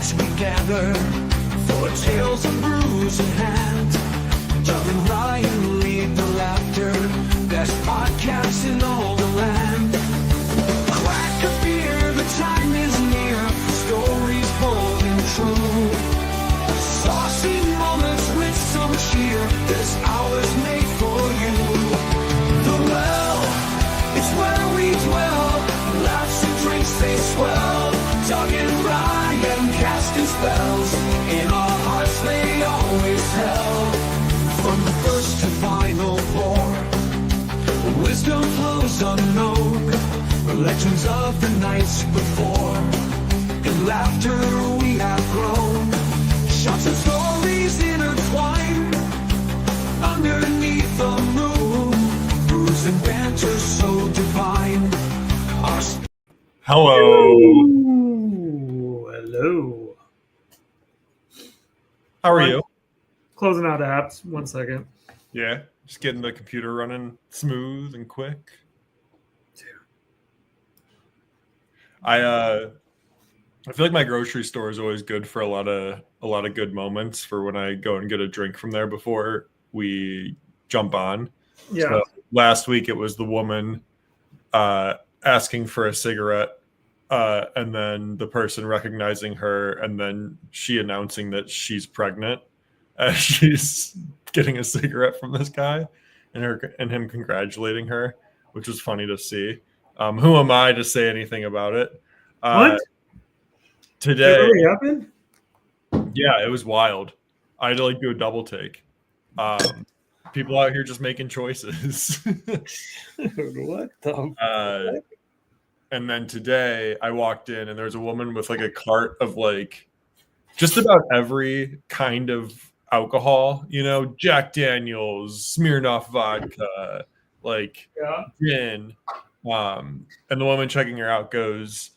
nights we gather for tales of bruise in hand. Doug and Ryan lead the laughter, best podcast in all the land. Crack a beer, the time is near, stories bold and true. Saucy moments with some cheer, this hour's made for you. The well, it's where we dwell, laughs and drinks they swell. Doug and Ryan casting spells, in our hearts they always held. From the first to final pour, wisdom flows unknown, legends of the nights before. In laughter we have grown, shots and stories intertwined, underneath the moon, bruise and banter so divine. Our Hello. Ooh, hello. How are you? Closing out apps. 1 second. Yeah, just getting the computer running smooth and quick. I feel like my grocery store is always good for a lot of good moments for when I go and get a drink from there before we jump on. Yeah. So last week it was the woman asking for a cigarette, and then the person recognizing her, and then she announcing that she's pregnant as she's getting a cigarette from this guy, and him congratulating her, which was funny to see. Who am I to say anything about it? What? Today? Did it really happen? Yeah, it was wild. I had to do a double take. People out here just making choices. What the? And then today I walked in and there was a woman with a cart of just about every kind of alcohol, Jack Daniels, Smirnoff vodka, gin. And the woman checking her out goes,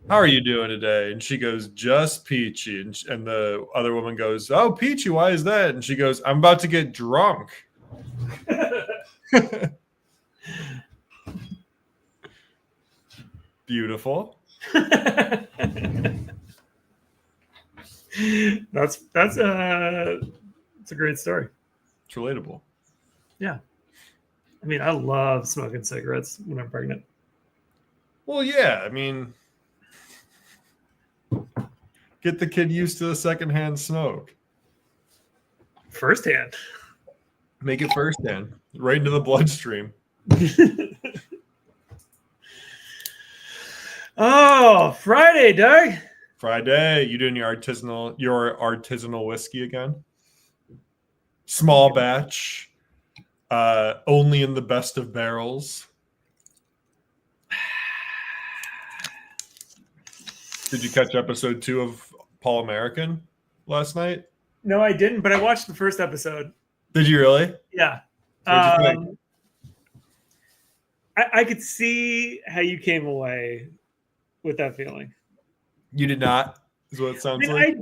"How are you doing today?" And she goes, "Just peachy." And the other woman goes, "Oh, peachy, why is that?" And she goes, "I'm about to get drunk." Beautiful. That's a great story. It's relatable. Yeah. I mean, I love smoking cigarettes when I'm pregnant. Well, yeah. I mean, get the kid used to the secondhand smoke. Firsthand. Make it firsthand. Right into the bloodstream. Oh, Friday, Doug. Friday. You doing your artisanal whiskey again? Small batch. Only in the best of barrels. Did you catch episode 2 of Paul American last night? No, I didn't, but I watched the first episode. Did you really? Yeah. What'd you think? I could see how you came away with that feeling. You did not, is what it sounds like.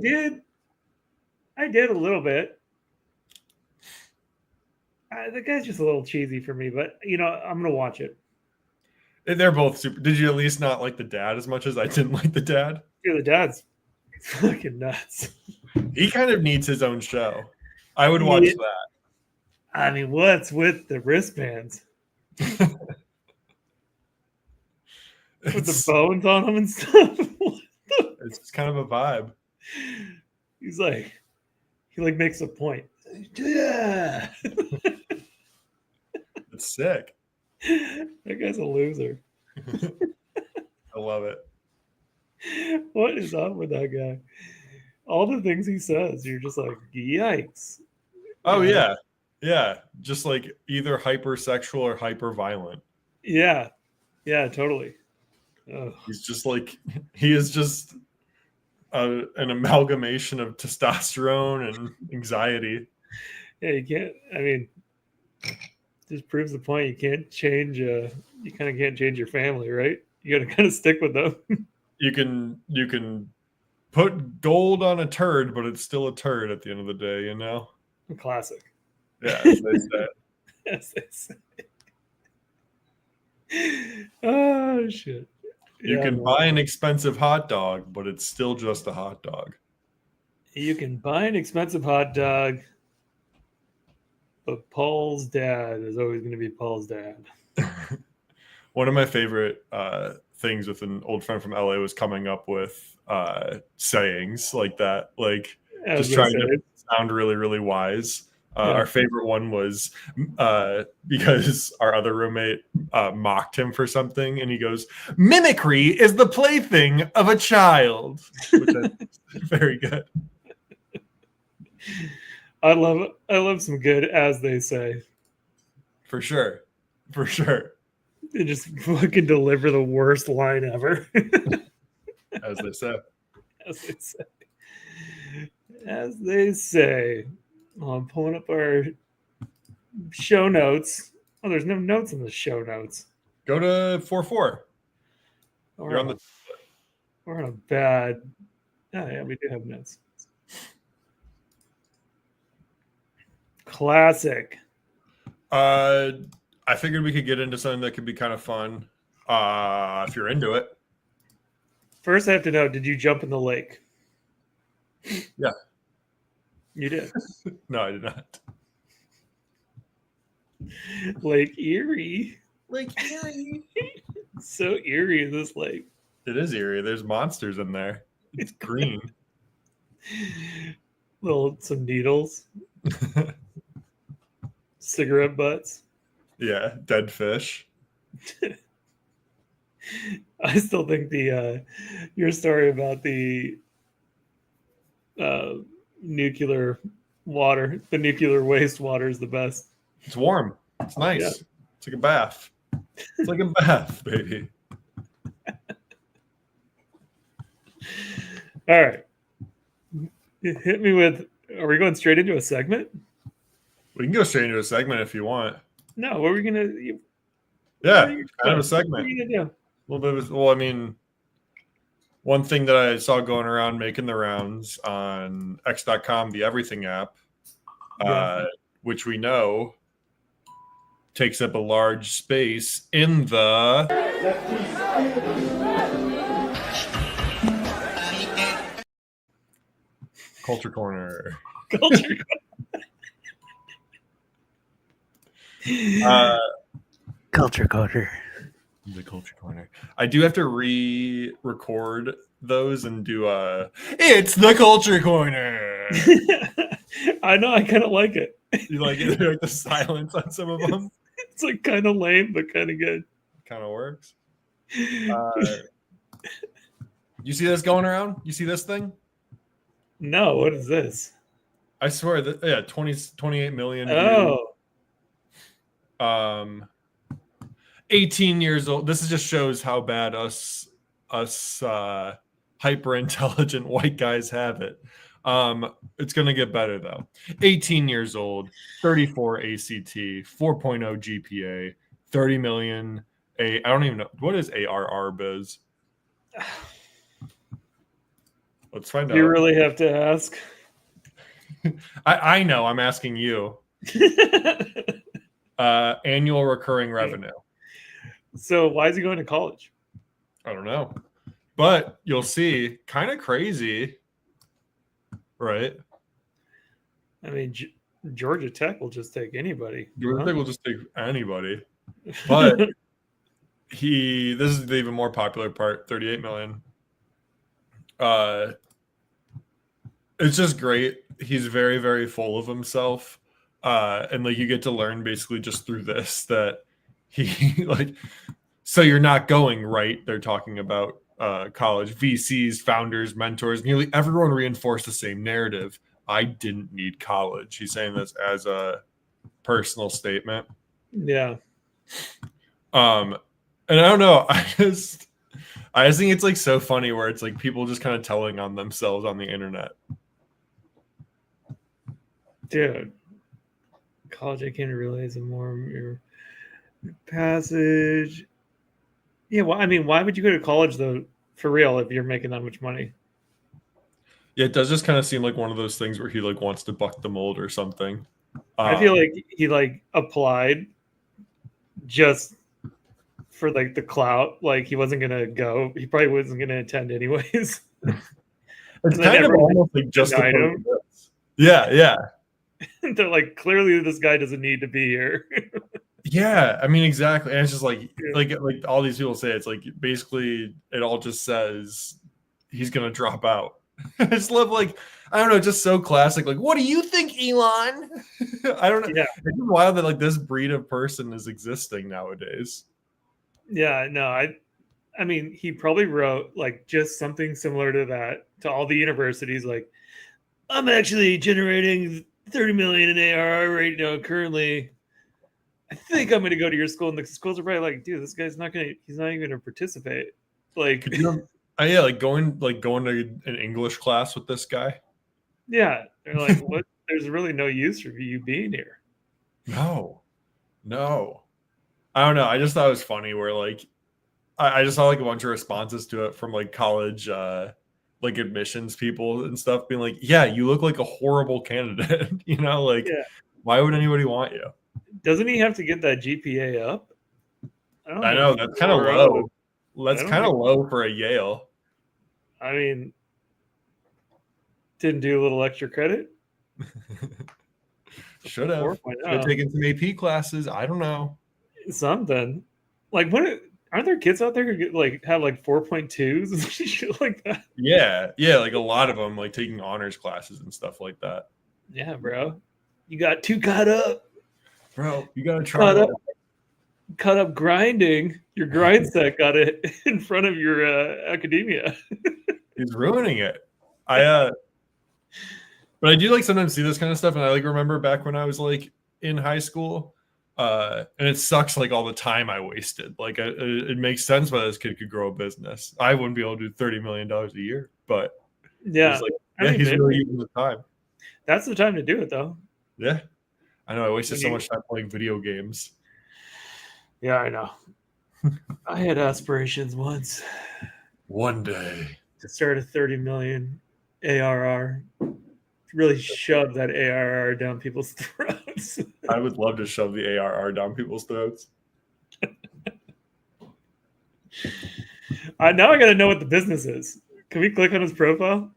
I did a little bit. The guy's just a little cheesy for me, but I'm gonna watch it. They're both super. Did you at least not like the dad as much as I didn't like the dad? Dude, the dad's fucking nuts. He kind of needs his own show. I would watch that. I mean, what's with the wristbands? With the bones on them and stuff. It's kind of a vibe. He's he makes a point. Yeah. It's sick. That guy's a loser. I love it. What is up with that guy? All the things he says, you're just like, yikes. Oh, yeah. Yeah. Just either hypersexual or hyper violent. Yeah. Yeah, totally. Ugh. He's just he is just an amalgamation of testosterone and anxiety. Yeah, you can't, I mean, just proves the point. You can't change, you kind of can't change your family, right? You got to kind of stick with them. You can put gold on a turd, but it's still a turd at the end of the day, Classic. Yeah, as they say. As they say. Oh, shit. You Yeah, can man. buy an expensive hot dog, but it's still just a hot dog. You can buy an expensive hot dog, but Paul's dad is always going to be Paul's dad. One of my favorite things with an old friend from LA was coming up with sayings like that, like As just they trying say. to sound really, really wise. Yeah. Our favorite one was because our other roommate mocked him for something, and he goes, "Mimicry is the plaything of a child," which I think is very good. I love some good as they say. For sure. For sure. They just fucking deliver the worst line ever. As they say. As they say. As they say. Oh, I'm pulling up our show notes. Oh, there's no notes in the show notes. Go to 4-4. You're on the We're on a bad. Oh, yeah, we do have notes. Classic. I figured we could get into something that could be kind of fun. If you're into it. First, I have to know, did you jump in the lake? Yeah. You did. No, I did not. Lake Erie. Lake Erie. So eerie, this lake. It is eerie. There's monsters in there. It's green. Some needles. Cigarette butts. Yeah, dead fish. I still think your story about the nuclear water, the nuclear waste water is the best. It's warm. It's nice. Yeah. It's like a bath. It's like a bath, baby. All right. Hit me with, are we going straight into a segment? We can go straight into a segment if you want. No, what are we going to... Yeah, kind of a segment. What are you going to do? A little bit of, well, I mean, one thing that I saw going around making the rounds on X.com, the Everything app, which we know takes up a large space in the Culture Corner. Culture. Culture Corner. The Culture Corner. I do have to re-record those and do it's the Culture Corner. I know, I kind of like it. You like it? Like the silence on some of them? It's like kind of lame, but kind of good. Kind of works. You see this going around? You see this thing? No, what is this? I swear that 28 million Oh, 18 years old. This just shows how bad us hyper intelligent white guys have it. It's gonna get better though. 18 years old, 34 ACT, 4.0 GPA, 30 million. I don't even know what is ARR biz. Let's find out. you really have to ask. I know. I'm asking you. Annual recurring revenue. So why is he going to college? I don't know, but you'll see. Kind of crazy, right? I mean, Georgia Tech will just take anybody. Georgia Tech will just take anybody, but this is the even more popular part. 38 million. It's just great. He's very, very full of himself. And like you get to learn basically just through this that he like, so you're not going, right? They're talking about college, VCs, founders, mentors, nearly everyone reinforced the same narrative. I didn't need college. He's saying this as a personal statement. Yeah. And I don't know. I just think it's like so funny where it's like people just kind of telling on themselves on the internet. Dude, college, I can't realize it more. Your passage. Yeah, well, I mean, why would you go to college though, for real, if you're making that much money? Yeah, it does just kind of seem like one of those things where he like wants to buck the mold or something. I feel like he like applied just for like the clout. Like he wasn't gonna go. He probably wasn't gonna attend anyways. It's And then kind of everyone almost like just denied opposed him. to this. Yeah, yeah. They're like, clearly this guy doesn't need to be here. Yeah, I mean exactly. And it's just like Yeah. like all these people say, it's like basically it all just says he's gonna drop out. I just love like I don't know, just so classic. Like, what do you think, Elon? I don't know. Yeah. It's just wild that like this breed of person is existing nowadays. Yeah, no, I mean, he probably wrote like just something similar to that to all the universities. Like, I'm actually generating 30 million in ARR right now currently. I think I'm going to go to your school, and the schools are probably like, dude, this guy's not going to. He's not even going to participate. Like, Could you yeah, like going to an English class with this guy. yeah, they're like, what? There's really no use for you being here. No. I don't know. I just thought it was funny where like I just saw like a bunch of responses to it from like college like admissions people and stuff being like, yeah, you look like a horrible candidate. Like Yeah. why would anybody want you? Doesn't he have to get that GPA up? I know that's kind of low. That's kind of low for a Yale. I mean, didn't do a little extra credit. Should have 4.0. taken some AP classes. I don't know. Something like what? Aren't there kids out there who get like have like 4.2s and shit like that? Yeah, like a lot of them like taking honors classes and stuff like that. Yeah, bro, you got too caught up. Bro, you gotta try Cut up grinding. Your grind set got it in front of your academia. He's ruining it. But I do like sometimes see this kind of stuff, and I like remember back when I was like in high school, and it sucks like all the time I wasted. Like it makes sense why this kid could grow a business. I wouldn't be able to do $30 million a year, but Yeah, he's really using the time. That's the time to do it, though. Yeah, I know. I wasted so much time playing video games. Yeah, I know. I had aspirations once. One day To start a 30 million ARR. Really shove that ARR down people's throats. I would love to shove the ARR down people's throats. Now I got to know what the business is. Can we click on his profile?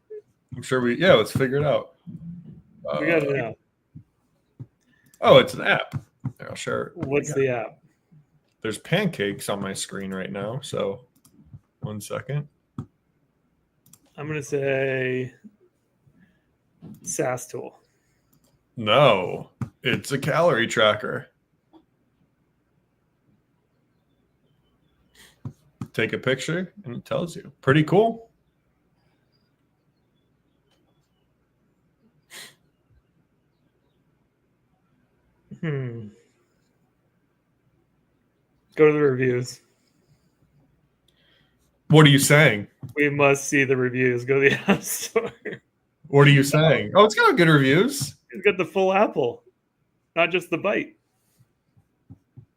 I'm sure let's figure it out. We got to know. Oh, it's an app. Here, I'll share it. What's the app? There's pancakes on my screen right now. So 1 second. I'm going to say SaaS tool. No, it's a calorie tracker. Take a picture and it tells you. Pretty cool. Go to the reviews. What are you saying? We must see the reviews. Go to the App Store. What are you saying? Oh, it's got good reviews. He's got the full apple, not just the bite.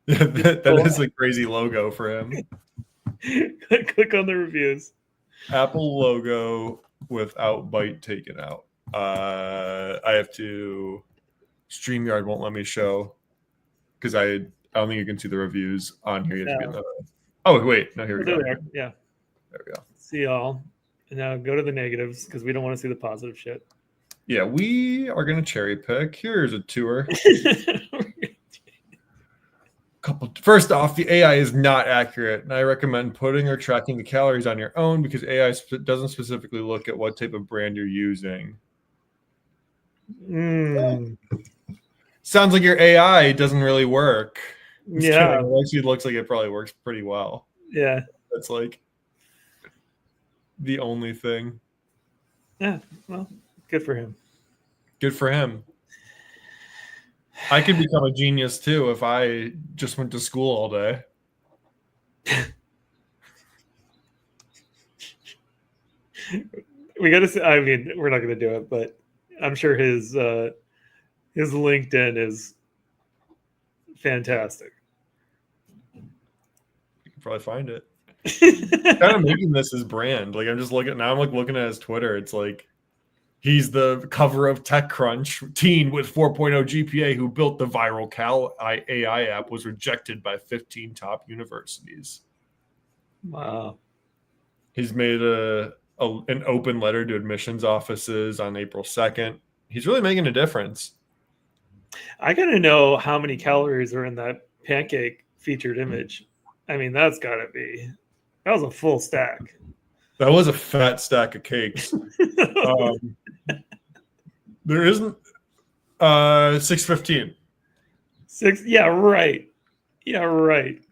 that is a crazy logo for him. Click on the reviews. Apple logo without bite taken out. I have to. StreamYard won't let me show because I don't think you can see the reviews on here. You have to be in the... Oh wait, no, here we go. Yeah, there we go. See all, and now go to the negatives because we don't want to see the positive shit. Yeah, we are gonna cherry pick. Here's a tour. First off, the AI is not accurate, and I recommend putting or tracking the calories on your own because AI doesn't specifically look at what type of brand you're using. Sounds like your AI doesn't really work. Yeah, it actually looks like it probably works pretty well. Yeah, that's like the only thing. Yeah, well, good for him. Good for him. I could become a genius too if I just went to school all day. We got to see. I mean, we're not going to do it, but I'm sure his LinkedIn is fantastic. You can probably find it. Kind of making this his brand. Like I'm just looking now. I'm like looking at his Twitter. It's like He's the cover of TechCrunch. Teen with 4.0 GPA who built the viral Cal AI app was rejected by 15 top universities. Wow. He's made an open letter to admissions offices on April 2nd. He's really making a difference. I gotta know how many calories are in that pancake featured image. I mean, that was a full stack. That was a fat stack of cakes. There isn't 615. Yeah, right. Yeah, right.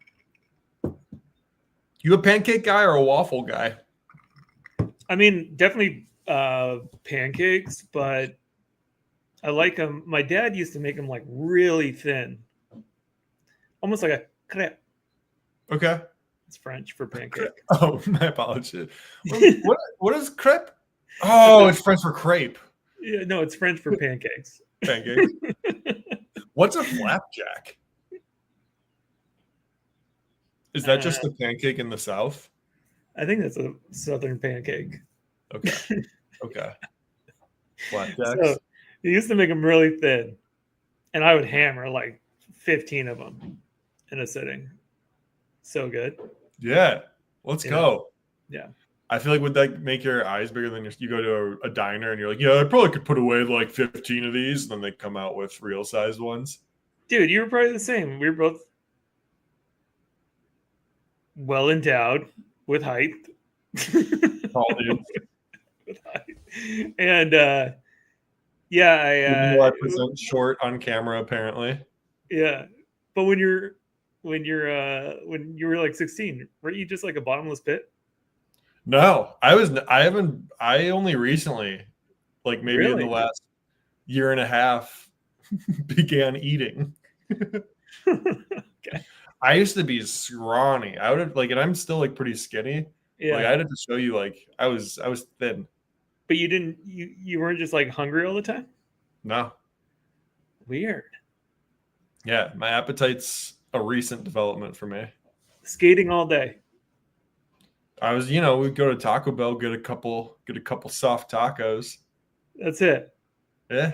You a pancake guy or a waffle guy? I mean, definitely pancakes, but I like them. My dad used to make them like really thin, almost like a crepe. Okay. It's French for pancake. Oh, my apologies. What is crepe? Oh, it's French for crepe. Yeah, no, it's French for pancakes. Pancakes. What's a flapjack? Is that just a pancake in the South? I think that's a Southern pancake. Okay. Okay. Flapjacks. So he used to make them really thin, and I would hammer like 15 of them in a sitting. So good. Yeah. Let's go. Yeah. I feel like would that make your eyes bigger than you go to a diner and you're like, yeah, I probably could put away like 15 of these, and then they come out with real sized ones. Dude, you were probably the same. We were both well endowed with height. Tall dudes. With height. And Even though I present short on camera, apparently. Yeah. But when you were like 16, weren't you just like a bottomless pit? No, I only recently, like maybe in the last year and a half, began eating. Okay. I used to be scrawny. I would have and I'm still like pretty skinny. Yeah. Like I had to show you I was thin. But you weren't just like hungry all the time? No. Weird. Yeah, my appetite's a recent development for me. Skating all day. I was, we'd go to Taco Bell, get a couple soft tacos. That's it. Yeah.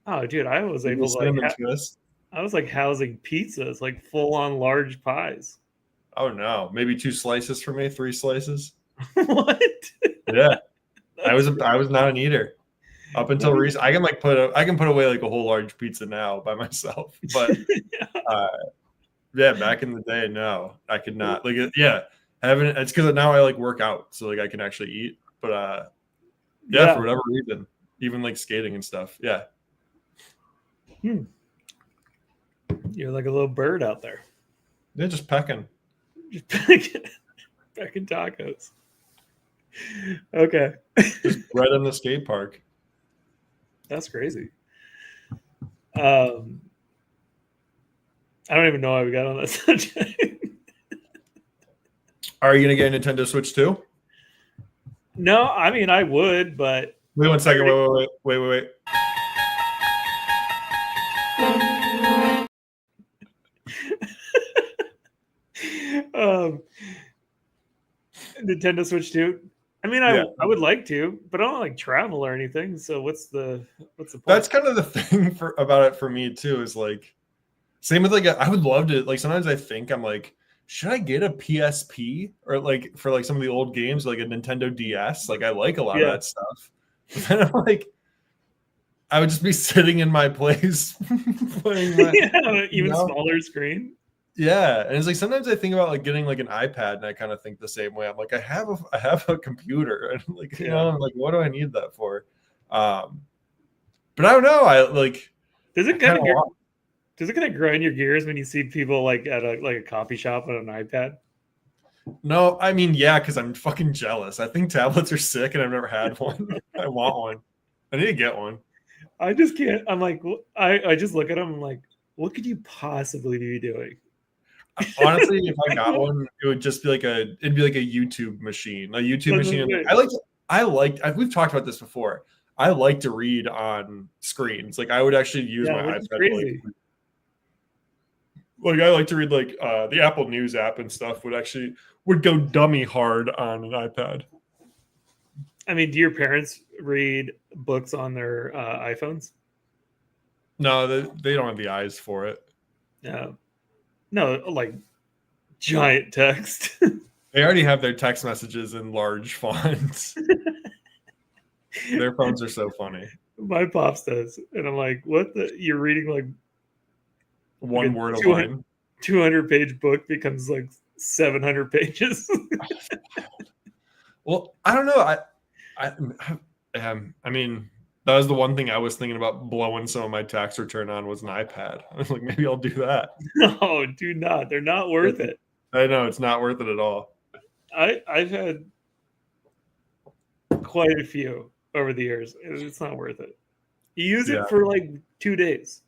Oh, dude, I was able to I was like housing pizzas, like full on large pies. Oh no, maybe 2 slices for me, 3 slices. What? Yeah, I was not an eater up until recent. I can put away like a whole large pizza now by myself, but yeah, back in the day, no, I could not. It's because now I work out, so I can actually eat. But for whatever reason, even skating and stuff. Yeah. You're like a little bird out there. They're just pecking. Just pecking tacos. Okay. Just right in the skate park. That's crazy. I don't even know why we got on that subject. Are you gonna get a Nintendo Switch too? No, I mean I would, but wait 1 second. Wait. Nintendo Switch 2. I mean, I would like to, but I don't travel or anything. So what's the point? That's kind of the thing about it for me too. Is same with I would love to sometimes I think I'm should I get a PSP or for some of the old games like a Nintendo DS? I like a lot of that stuff. But then I'm I would just be sitting in my place playing even smaller screen. Yeah, and it's sometimes I think about getting an iPad, and I kind of think the same way. I'm I have a computer, and I'm what do I need that for? But I don't know. Does it kind of grind your gears when you see people at a coffee shop on an iPad? No, I mean because I'm fucking jealous. I think tablets are sick, and I've never had one. I want one. I need to get one. I just can't. I'm I just look at them. I'm what could you possibly be doing? Honestly, if I got one, it would just be it'd be a YouTube machine. A YouTube machine. We've talked about this before. I like to read on screens. I would actually use my iPad. I like to read the Apple News app and stuff would go dummy hard on an iPad. I mean, do your parents read books on their iPhones? No, they don't have the eyes for it. No, no, like giant text. They already have their text messages in large fonts. Their phones are so funny. My pops does, and I'm like, "What the? You're reading like One a word a line. 200-page book becomes like 700 pages." Well, I don't know. I mean, that was the one thing I was thinking about blowing some of my tax return on was an iPad. I was like, maybe I'll do that. No, do not. They're not worth it. I know it's not worth it at all. I've had quite a few over the years. It's not worth it. You use Yeah. it for like 2 days.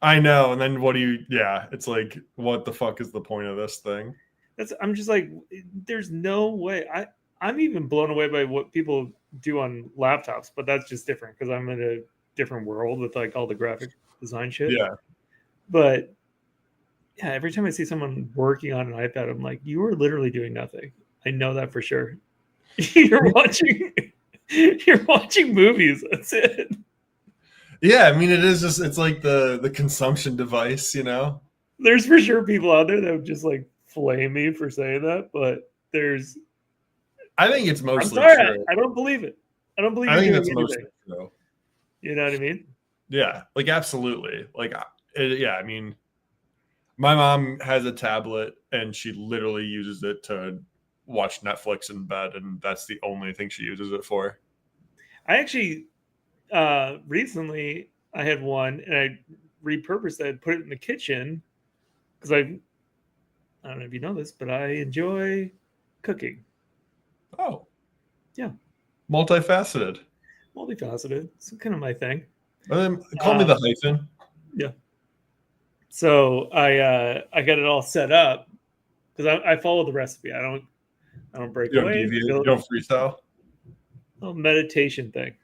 I know. And then what do you? Yeah, it's like, what the fuck is the point of this thing? I'm just like, there's no way. I'm even blown away by what people do on laptops, but that's just different because I'm in a different world with like all the graphic design shit. Yeah. But yeah, every time I see someone working on an iPad, I'm like, you are literally doing nothing. I know that for sure. you're watching movies. That's it. Yeah, I mean, it's like the consumption device, you know? There's for sure people out there that would just like flame me for saying that, but I think it's I'm mostly sorry, true. I don't believe it. I don't believe I you're think doing that's mostly anything. true. You know what I mean? Yeah, like absolutely. Like, yeah, I mean, my mom has a tablet and she literally uses it to watch Netflix in bed, and that's the only thing she uses it for. I actually recently I had one and I repurposed it, put it in the kitchen because I don't know if you know this, but I enjoy cooking. Oh, Yeah. Multifaceted. Multifaceted. It's kind of my thing. Call me the hyphen. Yeah. So I got it all set up because I follow the recipe. I don't break You don't away. deviate. You don't freestyle. Little meditation thing.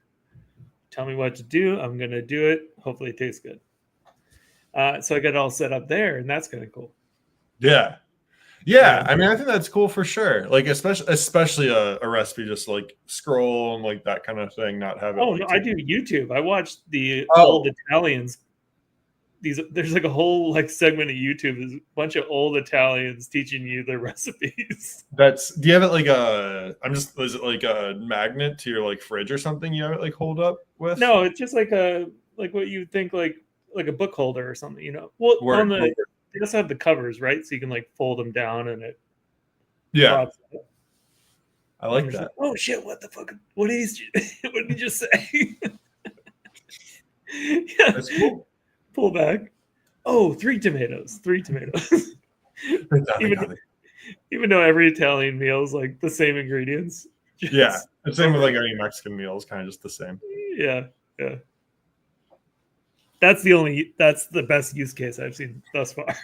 Tell me what to do. I'm gonna do it. Hopefully it tastes good. So I got it all set up there, and that's kind of cool. Yeah. Yeah, I mean, I think that's cool for sure. Like, especially a recipe, just like scroll and like that kind of thing, not have it. Oh like, no, I do YouTube. I watch the Oh. old Italians. There's like a whole like segment of YouTube. There's a bunch of old Italians teaching you their recipes. Do you have it like is it like a magnet to your like fridge or something? You have it like hold up with? No, it's just like what you would think like a book holder or something. You know, well they also have the covers, right? So you can like fold them down and it. Yeah, I like that. Like, oh shit! What the fuck? What did he just say? Yeah, That's cool. Pull back. Oh, 3 tomatoes. 3 tomatoes. Even though every Italian meal is like the same ingredients. Yeah, the same with like any Mexican meal is kind of just the same. Yeah, yeah. That's the best use case I've seen thus far.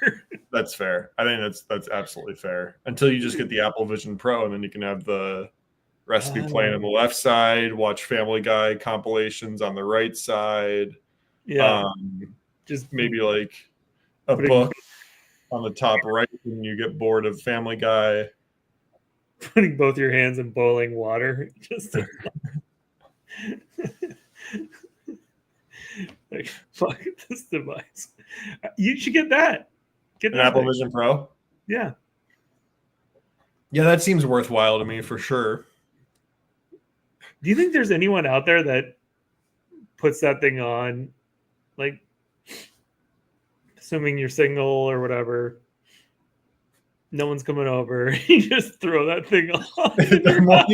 That's fair. I think that's absolutely fair. Until you just get the Apple Vision Pro, and then you can have the recipe playing on the left side, watch Family Guy compilations on the right side. Yeah. Just maybe like a book on the top right when you get bored of Family Guy. Putting both your hands in boiling water. Just like, fuck this device. You should get that. Get an Apple Vision Pro? Yeah. Yeah, that seems worthwhile to me for sure. Do you think there's anyone out there that puts that thing on, like, assuming you're single or whatever, no one's coming over, you just throw that thing on? The more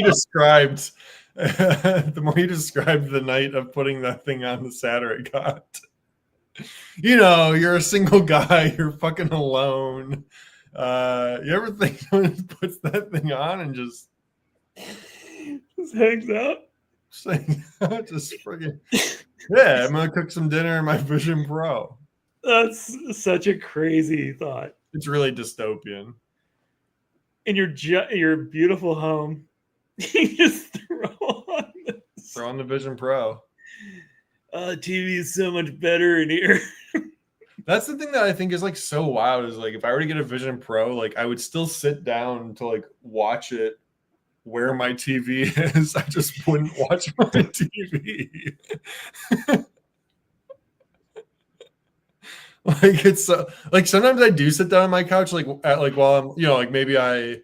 you described the night of putting that thing on, the sadder it got. You know, you're a single guy, you're fucking alone. You ever think someone puts that thing on and just hangs out? Just friggin' yeah, I'm gonna cook some dinner in my Vision Pro. That's such a crazy thought. It's really dystopian. In your beautiful home, you just throw on the Vision Pro. TV is so much better in here. That's the thing that I think is like so wild is like if I were to get a Vision Pro, like I would still sit down to like watch it where my TV is. I just wouldn't watch my TV. Like it's like sometimes I do sit down on my couch like while I'm like maybe I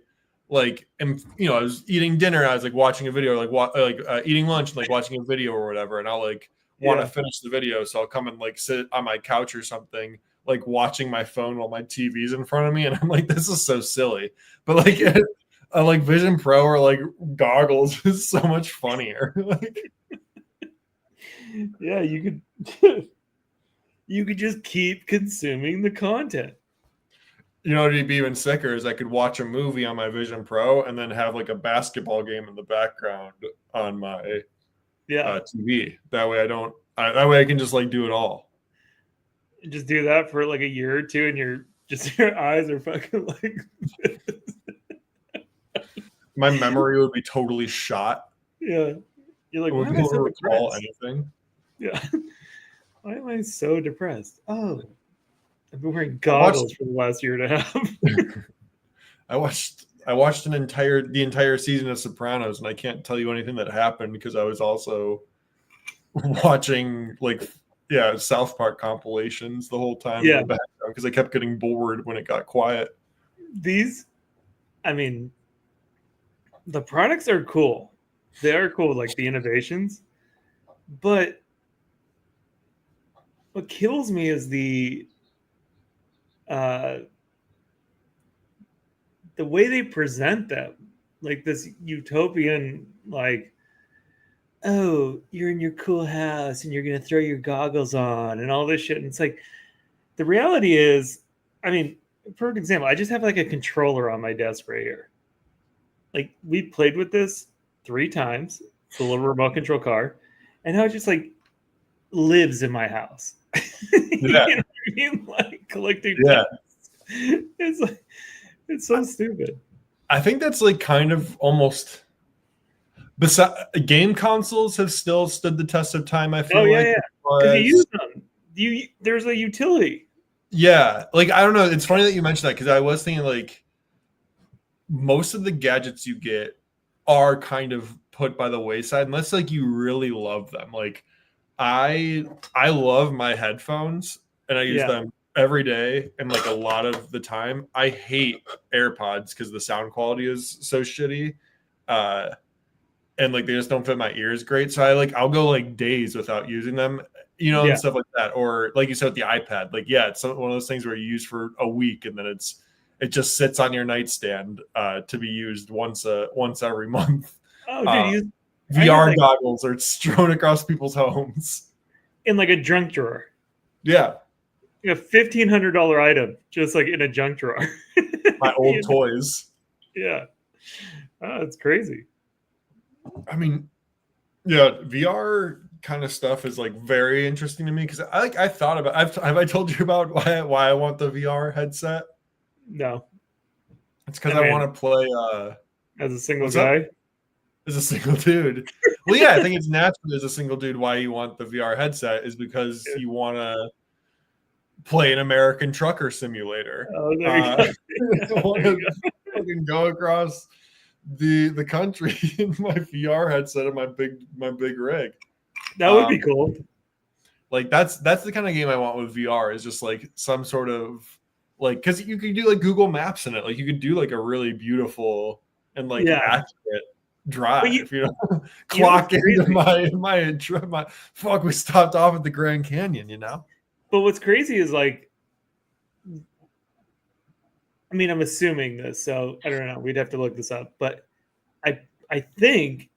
like am I was eating dinner, I was like watching a video, or like eating lunch and like watching a video or whatever, and I'll like want to finish the video, so I'll come and like sit on my couch or something, like watching my phone while my TV's in front of me, and I'm like, this is so silly. But like like Vision Pro or like goggles is so much funnier. Like, yeah, you could you could just keep consuming the content. You know, it'd be even sicker is I could watch a movie on my Vision Pro and then have like a basketball game in the background on my TV. That way that way I can just like do it all. Just do that for like a year or two, and your eyes are fucking like. My memory would be totally shot. Yeah, you're like, I why am I so recall depressed? anything. Yeah, why am I so depressed? Oh, I've been wearing goggles for the last year and a half. I watched the entire season of Sopranos, and I can't tell you anything that happened because I was also watching like South Park compilations the whole time in the background because I kept getting bored when it got quiet. I mean, the products are cool. They are cool, like the innovations. But what kills me is the way they present them, like this utopian, like, oh, you're in your cool house and you're gonna throw your goggles on and all this shit. And it's like, the reality is, I mean, for example, I just have like a controller on my desk right here. Like, we played with this 3 times. It's a little remote control car, and now it just like lives in my house. You know what I mean? Like collecting. Yeah. It's like, it's so stupid. I think that's like kind of almost. Game consoles have still stood the test of time. I feel like because you use them. There's a utility. Yeah, like I don't know. It's funny that you mentioned that because I was thinking like most of the gadgets you get are kind of put by the wayside unless like you really love them. Like I love my headphones and I use them every day and like a lot of the time. I hate AirPods because the sound quality is so shitty. And like they just don't fit my ears great. So I'll go like days without using them, and stuff like that. Or like you said with the iPad, like it's one of those things where you use for a week and then it just sits on your nightstand to be used once every month. Oh, dude, VR goggles are strewn across people's homes in like a junk drawer. Yeah, like a $1,500 item, just like in a junk drawer. My old toys. Yeah, it's crazy. I mean, yeah, VR kind of stuff is like very interesting to me because I thought about. Have I told you about why I want the VR headset? No, it's because I want to play as a single guy. As a single dude. Well, yeah, I think it's natural as a single dude why you want the VR headset is because you want to play an American trucker simulator. Oh, there you go. I want to fucking go across the country in my VR headset and my big rig. That would be cool. Like that's the kind of game I want with VR is just like some sort of like because you could do like Google Maps in it. Like you could do like a really beautiful and like accurate drive. Clock into my fuck. We stopped off at the Grand Canyon. But what's crazy is like, I mean, I'm assuming this, so I don't know. We'd have to look this up, but I think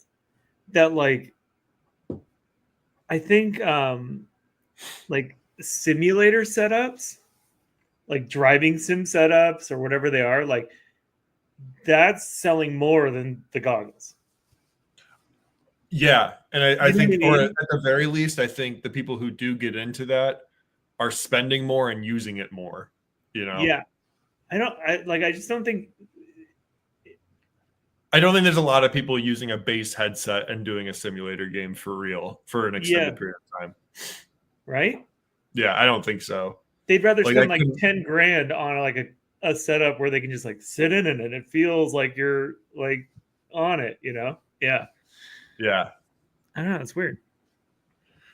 that like simulator setups, like driving sim setups or whatever they are, like that's selling more than the goggles. Yeah, and I think, or at the very least, I think the people who do get into that are spending more and using it more. Yeah. I just don't think. I don't think there's a lot of people using a base headset and doing a simulator game for real for an extended period of time. Right? Yeah, I don't think so. They'd rather spend like $10,000 on like a setup where they can just like sit in it and it feels like you're like on it, you know? Yeah. Yeah. I don't know. It's weird.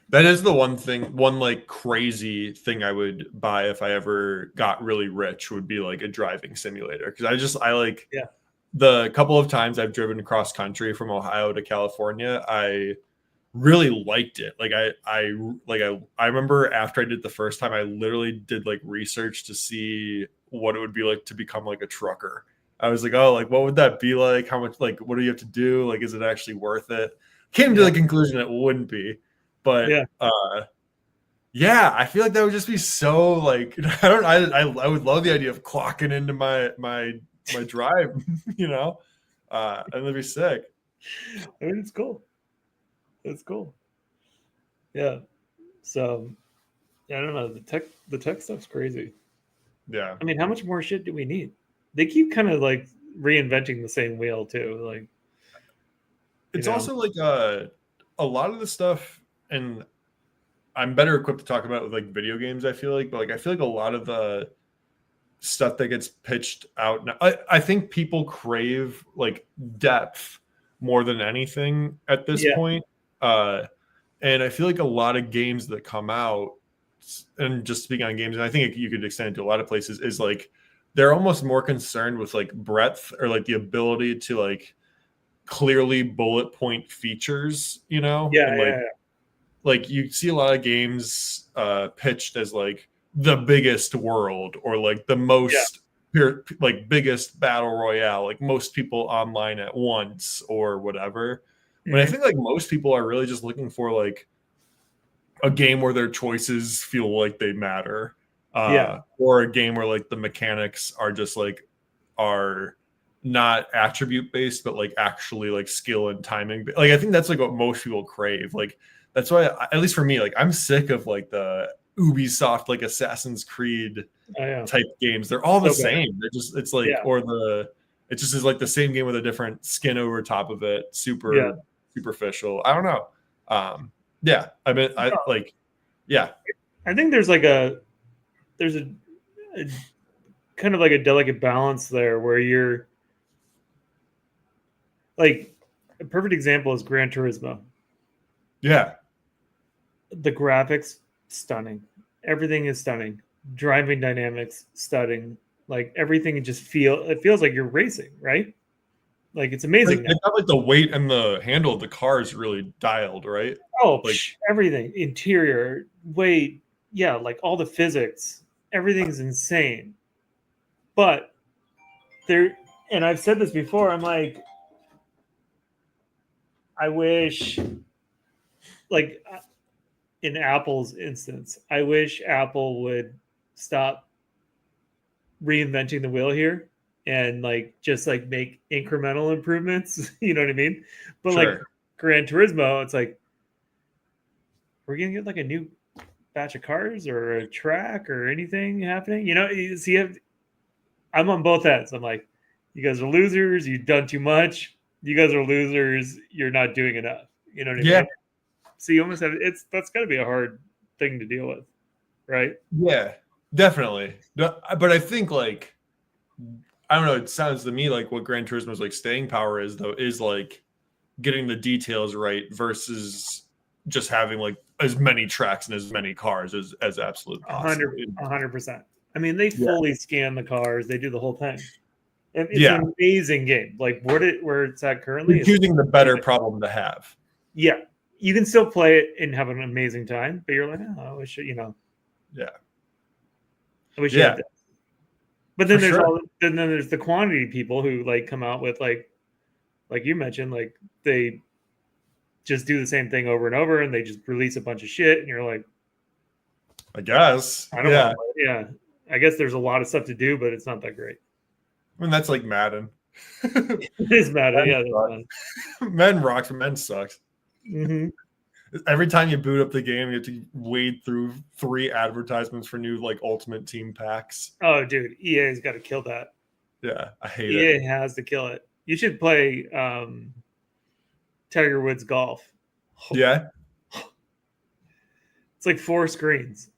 That is the one like crazy thing I would buy if I ever got really rich would be like a driving simulator. Cause I like Yeah. the couple of times I've driven cross country from Ohio to California, I really liked it. I remember after I did the first time, I literally did like research to see what it would be like to become like a trucker. I was like, oh, like what would that be like? How much like what do you have to do? Like, is it actually worth it? Came to Yeah. the conclusion it wouldn't be. But Yeah. yeah, I feel like that would just be so like I would love the idea of clocking into my drive, you know? And it'd be sick. I mean, it's cool. It's cool. Yeah. So yeah, I don't know. The tech stuff's crazy. Yeah. I mean, how much more shit do we need? They keep kind of like reinventing the same wheel too. Like, It's also like a lot of the stuff, and I'm better equipped to talk about with like video games, I feel like, but like I feel like a lot of the stuff that gets pitched out now, I think people crave like depth more than anything at this yeah, point. And I feel like a lot of games that come out, and just speaking on games, and I think you could extend it to a lot of places, is like they're almost more concerned with like breadth or like the ability to like clearly bullet point features, you know, yeah, and yeah, like you see a lot of games pitched as like the biggest world or like the yeah. most like biggest battle royale, like most people online at once or whatever. When I Mhm. think like most people are really just looking for like a game where their choices feel like they matter, Yeah. or a game where like the mechanics are just like are not attribute based, but like actually like skill and timing. Like I think that's like what most people crave. Like that's why, at least for me, like I'm sick of like the Ubisoft like Assassin's Creed I am type games. They're all the so bad. same. They're just it's like Yeah. or the it just is like the same game with a different skin over top of it. Yeah. Super superficial. I don't know. Yeah, I mean, I No, like, yeah, I think there's a kind of like a delicate balance there where you're like a perfect example is Gran Turismo. yeah. The graphics stunning. Everything is stunning. Driving dynamics stunning. Like everything it feels like you're racing, right? Like it's amazing now. They got like the weight and the handle of the car is really dialed, right? Oh, Like, everything, interior, weight, yeah, like all the physics, everything's insane. But there, and I've said this before, I'm like, I wish, like in Apple's instance, I wish Apple would stop reinventing the wheel here and like just like make incremental improvements. You know what I mean? But like sure, Gran Turismo, it's like we're gonna get like a new batch of cars or a track or anything happening. You know, you see, I'm on both ends. I'm like, you guys are losers. You've done too much. You guys are losers. You're not doing enough. You know what I yeah, mean? So you almost have that's got to be a hard thing to deal with, right? yeah, definitely. But I think like I don't know. It sounds to me like what Gran Turismo's like staying power is though is like getting the details right versus just having like as many tracks and as many cars as absolute possible. 100%. I mean, they Yeah, fully scan the cars. They do the whole thing. And it's yeah. an amazing game. Like where it's at currently You're is choosing the better problem to have. yeah. You can still play it and have an amazing time, but you're like, oh, I wish Yeah, I wish you yeah, had this. But for then there's sure. then there's the quantity people who like come out with like you mentioned, like they just do the same thing over and over and they just release a bunch of shit and you're like, I guess. I don't want Yeah. to play. Yeah. I guess there's a lot of stuff to do, but it's not that great. I mean, that's like Madden. It is bad. Men Yeah, that's fun. sucks. Men rocks. Men sucks. Mm-hmm. Every time you boot up the game, you have to wade through 3 advertisements for new like Ultimate Team packs. Oh, dude, EA's got to kill that. Yeah, I hate EA it. has to kill it. You should play Tiger Woods Golf. Yeah, It's like 4 screens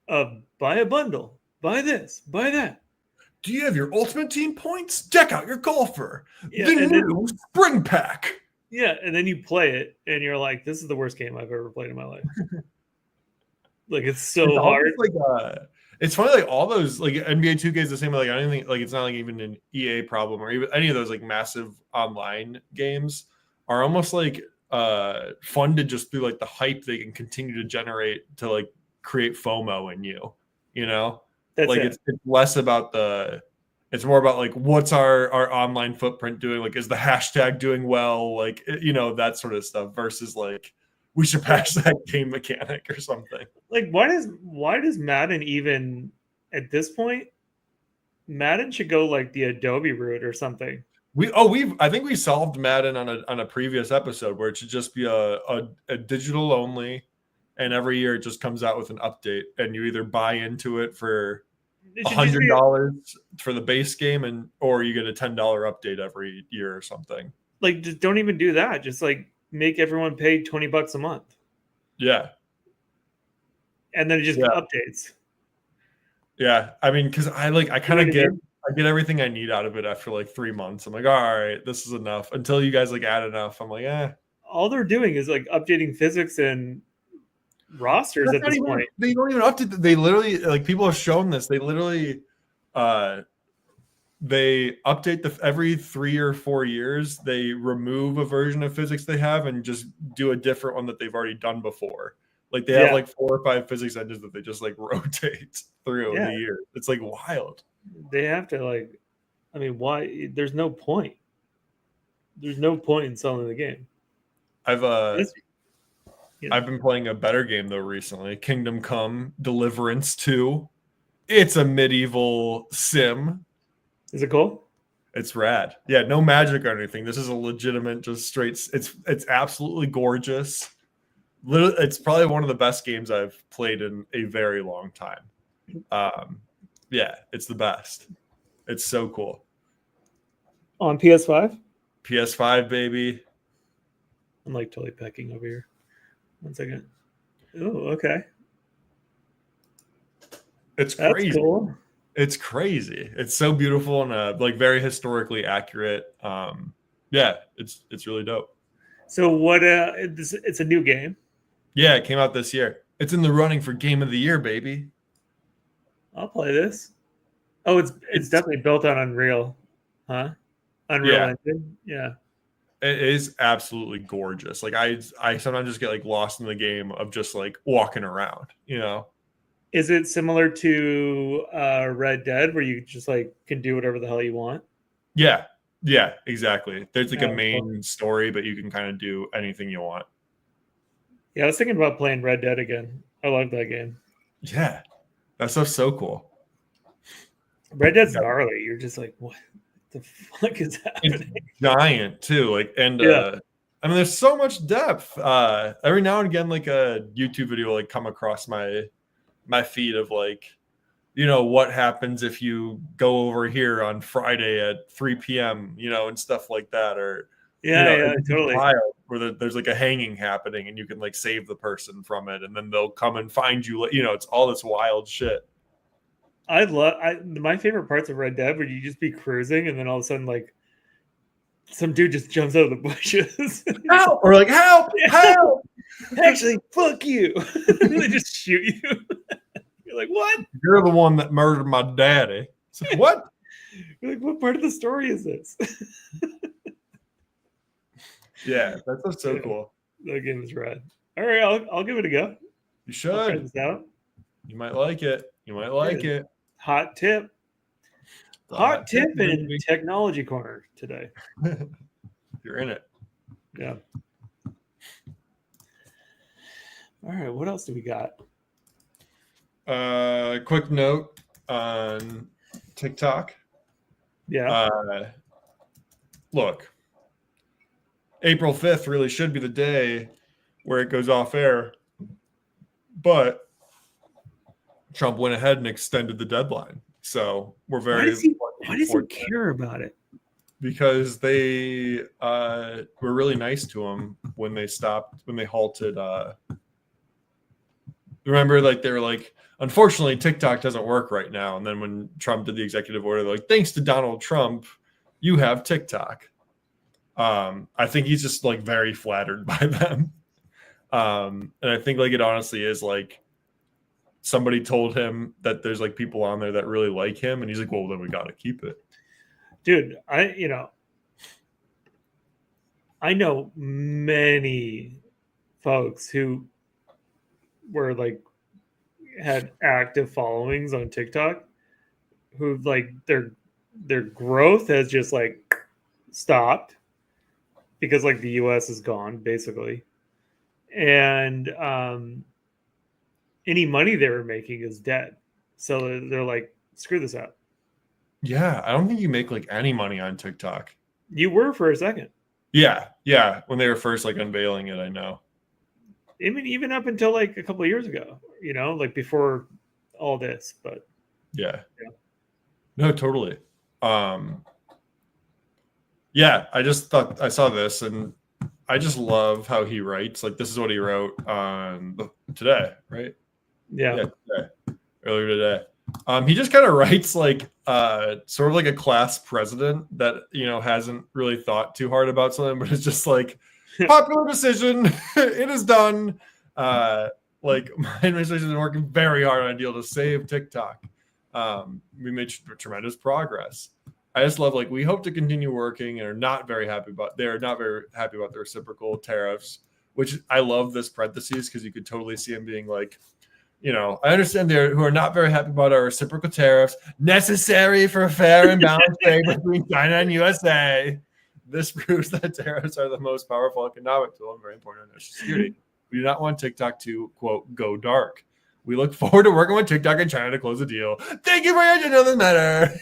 of buy a bundle, buy this, buy that. Do you have your Ultimate Team points? Deck out your golfer. Yeah, The and new Spring Pack. Yeah, and then you play it, and you're like, "This is the worst game I've ever played in my life." Like it's so It's hard. almost like it's funny, like all those like NBA 2K is the same. Like I don't think like it's not like even an EA problem or even any of those like massive online games are almost like fun to just through like the hype they can continue to generate to like create FOMO in you. You know, That's like it. it's less about it's more about like what's our online footprint doing? Like is the hashtag doing well? Like you know that sort of stuff versus like we should patch that game mechanic or something. Like why does Madden even at this point? Madden should go like the Adobe route or something. I think we solved Madden on a previous episode where it should just be a digital only, and every year it just comes out with an update, and you either buy into it for It should just be $100 for the base game, or you get a $10 update every year or something. like just don't even do that. Just like make everyone pay $20 a month, Yeah, and then it just Yeah. updates. yeah. I mean, because I kind You know of what I get mean? I get everything I need out of it after like 3 months. I'm like, all right, this is enough. Until you guys like add enough, I'm like, All they're doing is like updating physics and rosters That's at not this even, point. they don't even update. They literally like people have shown this. They literally they update every 3 or 4 years. They remove a version of physics they have and just do a different one that they've already done before. Like they have like 4 or 5 physics engines that they just like rotate through Yeah. the year. It's like wild. They have to like. I mean, why? There's no point. There's no point in selling the game. I've It's- yeah. I've been playing a better game though recently. Kingdom Come Deliverance 2. It's a medieval sim. Is it cool? It's rad. Yeah, no magic or anything. This is a legitimate, just straight. It's absolutely gorgeous. Literally, it's probably one of the best games I've played in a very long time. Yeah, it's the best. It's so cool. On PS5? PS5, baby. I'm like totally pecking over here. 1 second. Oh, okay. It's That's crazy. cool. It's crazy. It's so beautiful and like very historically accurate. Yeah, it's really dope. So what? It's a new game. Yeah, it came out this year. It's in the running for Game of the Year, baby. I'll play this. Oh, it's definitely built on Unreal, huh? Unreal Yeah. Engine. Yeah. It is absolutely gorgeous. Like I sometimes just get like lost in the game of just like walking around, you know. Is it similar to Red Dead, where you just like can do whatever the hell you want? Yeah, exactly. There's like Yeah, a main story, but you can kind of do anything you want. Yeah, I was thinking about playing Red Dead again. I love that game. Yeah, that stuff's so cool. Red Dead's Yeah. gnarly. You're just like, what the fuck is happening? It's giant too. Like and Yeah. I mean, there's so much depth. Every now and again, like a YouTube video will like come across my feed of like, you know, what happens if you go over here on Friday at 3 p.m., you know, and stuff like that. Or, Yeah, you know, yeah, it's totally. wild where there's like a hanging happening and you can like save the person from it. And then they'll come and find you. You know, it's all this wild shit. My favorite parts of Red Dead where you just be cruising and then all of a sudden like some dude just jumps out of the bushes. Help! Or like, help! Help! Actually, fuck you. They just shoot you. You're like, what? You're the one that murdered my daddy. So, what? You're like, what part of the story is this? Yeah, that's so Yeah. cool. That game is rad. All right, I'll give it a go. You I'll try should. this out. You might like it. You might like it. Hot tip. The Hot tip in baby. technology corner today. You're in it. Yeah. All right, what else do we got? Quick note on TikTok. Yeah. Look, April 5th really should be the day where it goes off air, but Trump went ahead and extended the deadline. So we're why very does he fortunate care about it? because they were really nice to him when they halted Remember, like they were like, unfortunately, TikTok doesn't work right now. And then when Trump did the executive order, they're like, thanks to Donald Trump, you have TikTok. I think he's just like very flattered by them. And I think like it honestly is like somebody told him that there's like people on there that really like him, and he's like, well, then we got to keep it. Dude, I know many folks who were like had active followings on TikTok who like their growth has just like stopped because like the US is gone basically. And any money they were making is dead. So they're like, screw this out. Yeah, I don't think you make like any money on TikTok. You were for a second. Yeah. When they were first like unveiling it, I know. I mean, even up until like a couple of years ago, like before all this, but yeah. No, totally. Yeah, I just thought I saw this and I just love how he writes. Like this is what he wrote on today, right? Yeah, today. Earlier today. He just kind of writes like sort of like a class president that hasn't really thought too hard about something, but it's just like popular decision. It is done. Like my administration has been working very hard on a deal to save TikTok. We made tremendous progress. I just love like we hope to continue working and they're not very happy about the reciprocal tariffs, which I love this parentheses because you could totally see him being like, I understand there who are not very happy about our reciprocal tariffs necessary for fair and balanced trade between China and USA. This proves that tariffs are the most powerful economic tool and very important in national security. We do not want TikTok to, quote, go dark. We look forward to working with TikTok and China to close the deal. Thank you for your attention on the matter.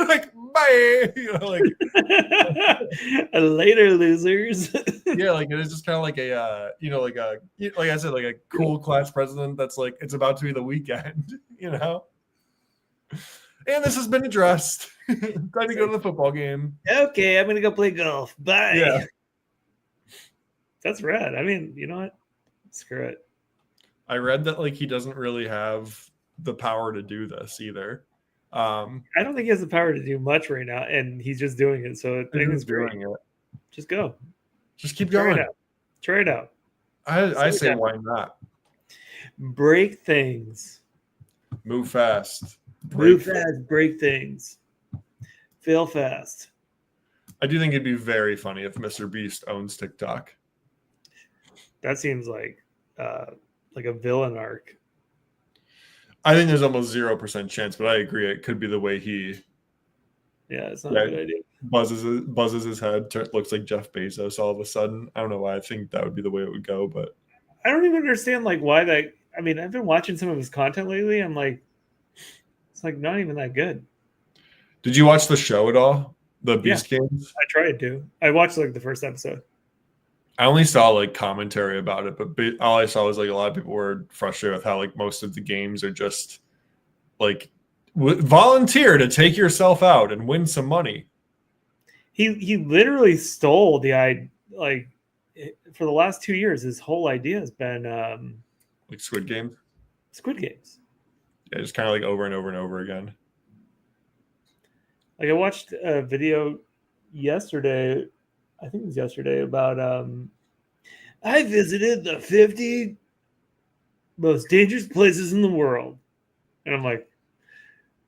Like, bye. Later, losers. Yeah, like it is just kind of like a, like I said, like a cool class president that's like, it's about to be the weekend, And this has been addressed. Time to go to the football game. Okay, I'm going to go play golf. Bye. Yeah. That's rad. I mean, you know what? Screw it. I read that like he doesn't really have the power to do this either. I don't think he has the power to do much right now, and he's just doing it. So I think it's great. Just go. Just keep going. Try it out. I say why not? Break things. Move fast. Move fast. Break things. Fail fast. I do think it'd be very funny if Mr. Beast owns TikTok. That seems like a villain arc. I think there's almost 0% chance, but I agree. It could be the way he. Yeah, it's not a good idea. Buzzes his head. Looks like Jeff Bezos all of a sudden. I don't know why. I think that would be the way it would go, but I don't even understand like why that. I mean, I've been watching some of his content lately. I'm like, it's like not even that good. Did you watch the show at all? The Beast Games? I tried to. I watched like the first episode. I only saw like commentary about it, but all I saw was like a lot of people were frustrated with how like most of the games are just like volunteer to take yourself out and win some money. He literally stole the idea. Like for the last 2 years, his whole idea has been like Squid Games. Squid Games. Yeah, just kind of like over and over and over again. Like I watched a video yesterday. I think it was yesterday about I visited the 50 most dangerous places in the world. And I'm like,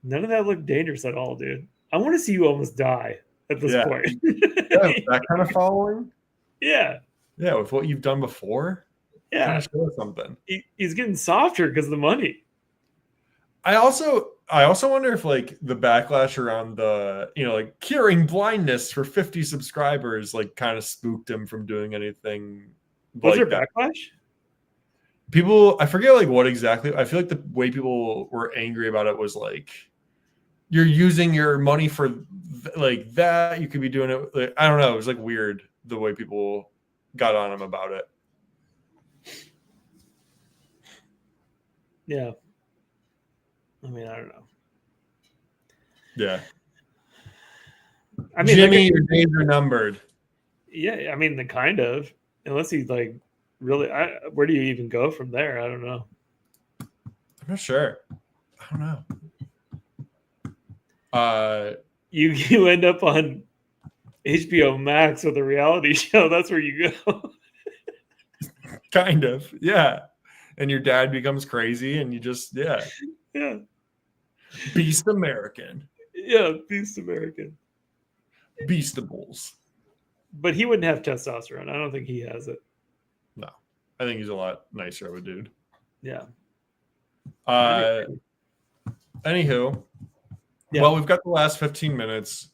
none of that looked dangerous at all, dude. I want to see you almost die at this point. Yeah, that kind of following. Yeah. Yeah, with what you've done before. Yeah. Kind of show something. He's getting softer because of the money. I also wonder if like the backlash around the like curing blindness for 50 subscribers like kind of spooked him from doing anything. Was there backlash? People, I forget like what exactly. I feel like the way people were angry about it was like, you're using your money for like that. You could be doing it. Like, I don't know. It was like weird the way people got on him about it. Yeah. I mean, I don't know. Yeah. I mean, Jimmy, your days are numbered. Yeah, I mean, the kind of. Unless he's like really, where do you even go from there? I don't know. not sure. I don't know. You end up on HBO Max with a reality show. That's where you go. Kind of, yeah. And your dad becomes crazy, and you just, yeah. Yeah. Beast American. Yeah, Beast American. Beastables. But he wouldn't have testosterone. I don't think he has it. No. I think he's a lot nicer of a dude. Yeah. Anywho, Yeah. well, we've got the last 15 minutes.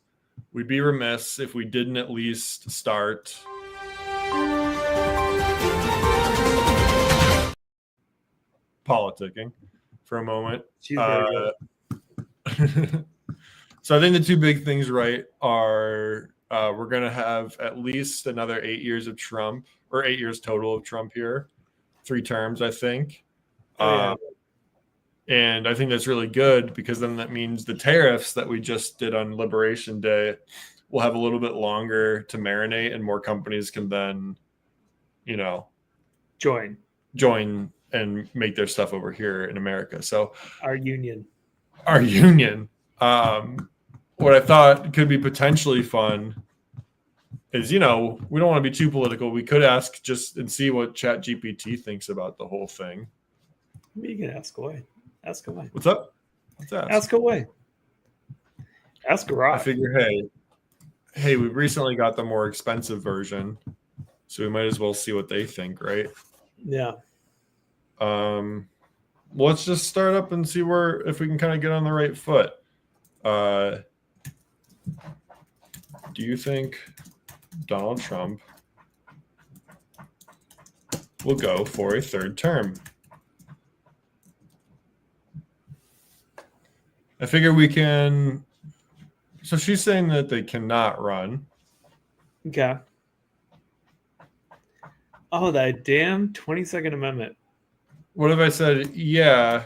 We'd be remiss if we didn't at least start politicking for a moment. She's very good. So I think the two big things, right, are we're going to have at least another 8 years of Trump, or 8 years total of Trump here. 3 terms, I think. And I think that's really good, because then that means the tariffs that we just did on Liberation Day will have a little bit longer to marinate, and more companies can then, join and make their stuff over here in America. So Our union. What I thought could be potentially fun is, we don't want to be too political. We could ask just and see what ChatGPT thinks about the whole thing. You can ask away. Ask away. What's up? Let's ask. Ask away. Ask Rock. I figure, hey, we recently got the more expensive version, so we might as well see what they think, right? Yeah. Let's just start up and see if we can kind of get on the right foot. Do you think Donald Trump will go for a 3rd term? I figure we can. So she's saying that they cannot run. Okay. Oh, that damn 22nd Amendment. What if I said, yeah,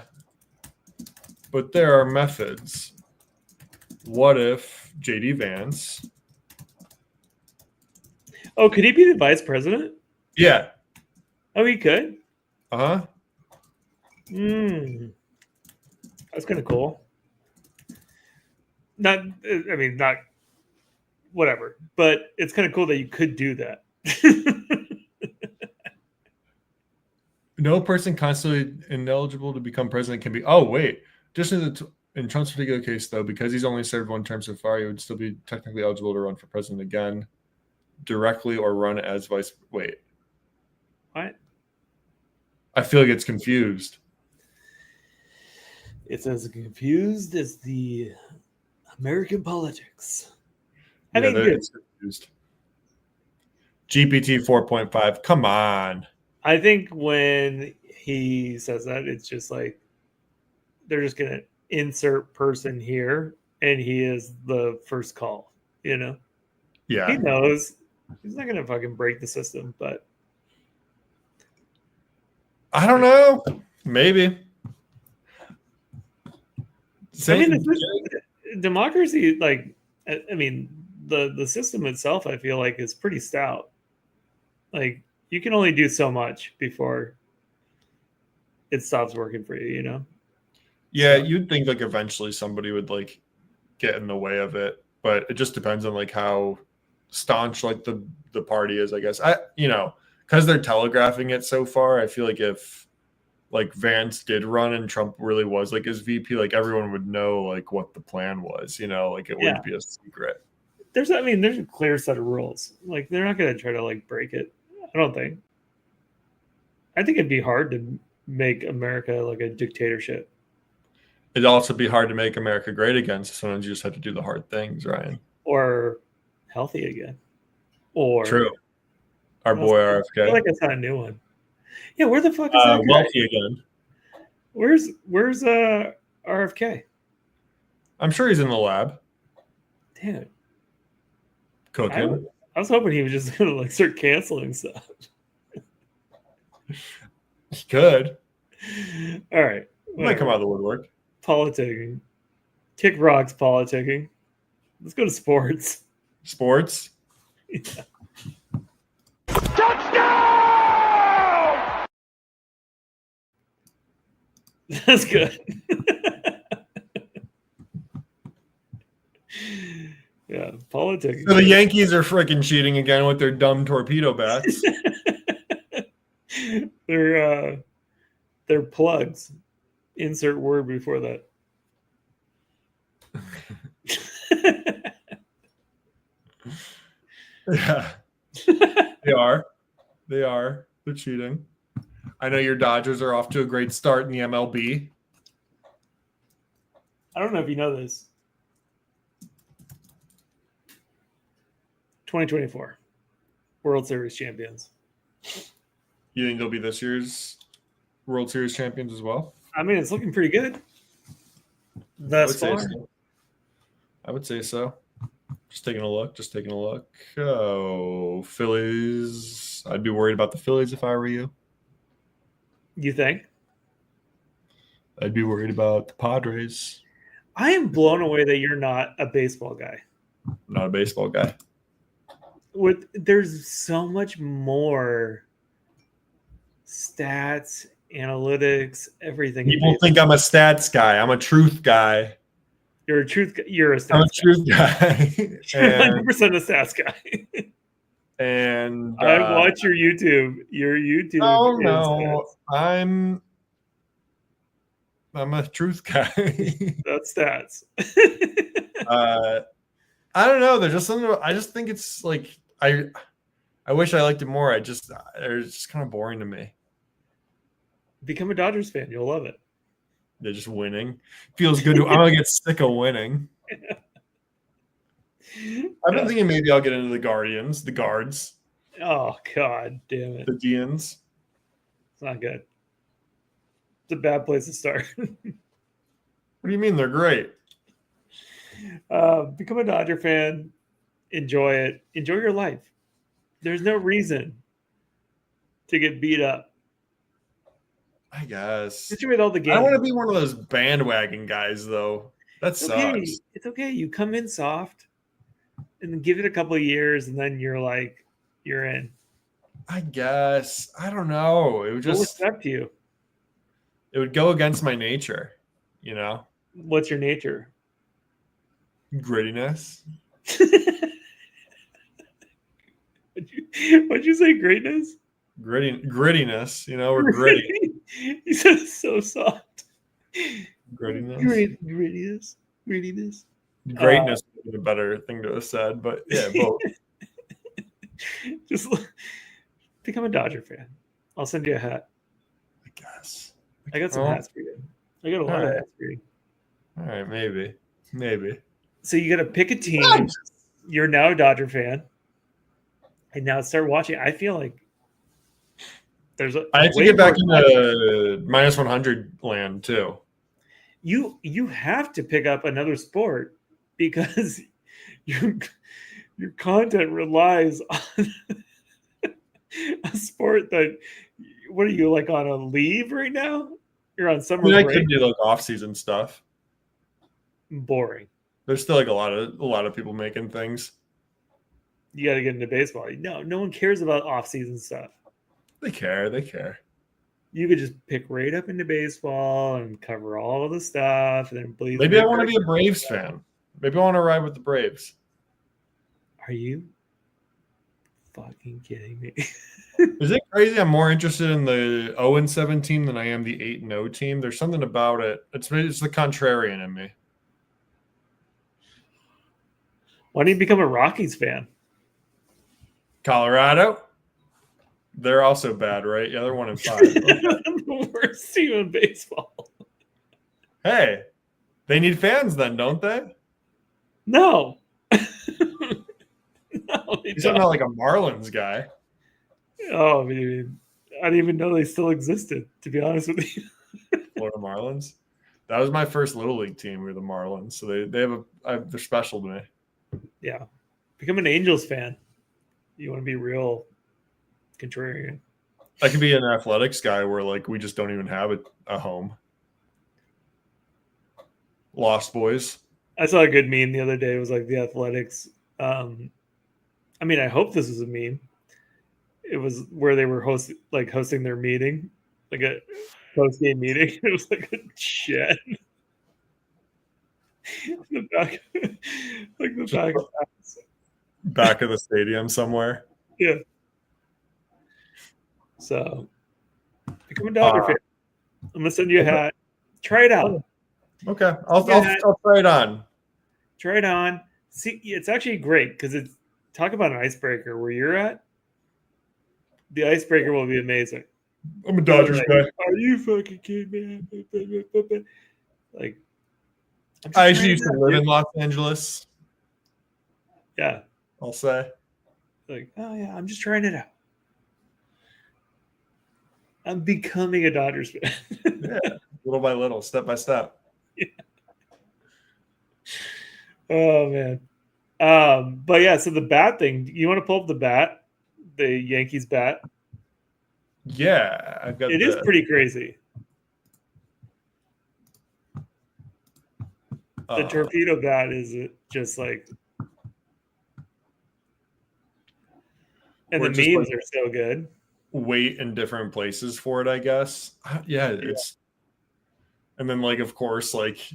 but there are methods? What if JD Vance? Oh, could he be the vice president? Yeah. Oh, he could? Uh-huh. That's kind of cool. Not whatever, but it's kind of cool that you could do that. No person constantly ineligible to become president can be. Oh, wait. Just in Trump's particular case, though, because he's only served 1 term so far, he would still be technically eligible to run for president again, directly or run as vice. Wait. What? I feel like it's confused. It's as confused as the American politics. Yeah, it's confused. GPT 4.5. Come on. I think when he says that, it's just like they're just going to insert person here, and he is the first call, Yeah. He knows. He's not going to fucking break the system, but I don't know. Maybe. Democracy, the system itself, I feel like, is pretty stout. Like, you can only do so much before it stops working for you, Yeah, you'd think eventually somebody would get in the way of it, but it just depends on how staunch the party is, I guess. Because they're telegraphing it so far, I feel like if Vance did run and Trump really was his VP, everyone would know what the plan was, it wouldn't be a secret. There's a clear set of rules. They're not going to try to break it. I don't think. I think it'd be hard to make America a dictatorship. It'd also be hard to make America great again. So sometimes you just have to do the hard things, Ryan. Or healthy again. Or true. Our boy RFK. I feel like I saw a new one. Yeah, where the fuck is that guy? Wealthy again. Where's RFK? I'm sure he's in the lab. Damn. Cooking. I was hoping he was just gonna start canceling stuff. He could. All right. He might come out of the woodwork. Politicking. Kick Rock's politicking. Let's go to sports. Sports? Yeah. Touchdown! That's good. Yeah, politics. So the Yankees are freaking cheating again with their dumb torpedo bats. They're plugs. Insert word before that. Yeah, they are. They are. They're cheating. I know your Dodgers are off to a great start in the MLB. I don't know if you know this. 2024 World Series champions. You think they'll be this year's World Series champions as well? I mean, it's looking pretty good I thus would say far. so. I would say so. Just taking a look. Just taking a look. Oh, Phillies. I'd be worried about the Phillies if I were you. You think? I'd be worried about the Padres. I am blown away that you're not a baseball guy. I'm not a baseball guy. There's so much more stats, analytics, everything. People think I'm a stats guy. I'm a truth guy. You're a truth. You're a stats. I'm a truth guy. You're 100% a stats guy. And I watch your YouTube. Your YouTube. Oh is no, stats. I'm a truth guy. That's stats. I don't know. There's just something. I just think it's like I wish I liked it more. It's just kind of boring to me. Become a Dodgers fan. You'll love it. They're just winning. Feels good. I'm gonna get sick of winning. I've been thinking maybe I'll get into the Guardians, the Guards. Oh God, damn it! The Dians. It's not good. It's a bad place to start. What do you mean they're great? Become a Dodger fan. Enjoy it. Enjoy your life. There's no reason to get beat up. I guess. Enjoy all the games. I want to be one of those bandwagon guys, though. That sucks. Okay. It's okay. You come in soft and then give it a couple of years, and then you're like, you're in. I guess. I don't know. It would We'll just respect you. it would go against my nature, you know? What's your nature? Grittiness. What'd you say? Greatness? Grittiness, you know, we're gritty. You said it's so soft. Grittiness. Grittiness. Greatness would be a better thing to have said, but yeah, both. Just become a Dodger fan. I'll send you a hat. I guess. I got some hats for you. I got a lot of hats for you. All right, maybe. So you got to pick a team. You're now a Dodger fan, and now start watching. I feel like I have to get back into minus 100 land too. You have to pick up another sport because your content relies on a sport that. What are you like on a leave right now? You're on summer break. I could do like off-season stuff. Boring. There's still like a lot of people making things. You got to get into baseball. No one cares about off-season stuff. They care. You could just pick right up into baseball and cover all of the stuff, and then maybe I want to be a Braves fan. Maybe I want to ride with the Braves. Are you fucking kidding me? Is it crazy? I'm more interested in the 0-7 team than I am the 8-0 team. There's something about it. It's the contrarian in me. Why don't you become a Rockies fan? Colorado? They're also bad, right? Yeah, they're 1-5. Okay. The worst team in baseball. Hey, they need fans then, don't they? No. No, they He's don't. not like a Marlins guy. Oh, I mean, I didn't even know they still existed, to be honest with you. Florida Marlins. That was my first Little League team. We were the Marlins. So they're special to me. Yeah. Become an Angels fan. You want to be real contrarian. I could be an athletics guy where like we just don't even have a home. Lost Boys. I saw a good meme the other day. It was like the Athletics. I mean, I hope this is a meme. It was where they were hosting their meeting. Like post game meeting. It was like a shed. The back, like the back of the house. Back of the stadium somewhere. Yeah. So become a Dodger fan. I'm gonna send you a hat. Try it out. Okay, I'll try it on. Try it on. See, it's actually great because it's talk about an icebreaker. Where you're at, the icebreaker will be amazing. I'm a Dodgers guy. Are you fucking kidding me? Like, I actually used to live in Los Angeles. Yeah. I'll say. Like, oh yeah, I'm just trying it out. I'm becoming a Dodgers fan. Yeah, little by little, step by step. Yeah. Oh man. But yeah, so the bat thing, you want to pull up the bat, the Yankees bat? Yeah, I've got It is pretty crazy. The torpedo bat is just like, and the memes are so good. Wait in different places for it, I guess. Yeah, it's, and then like of course like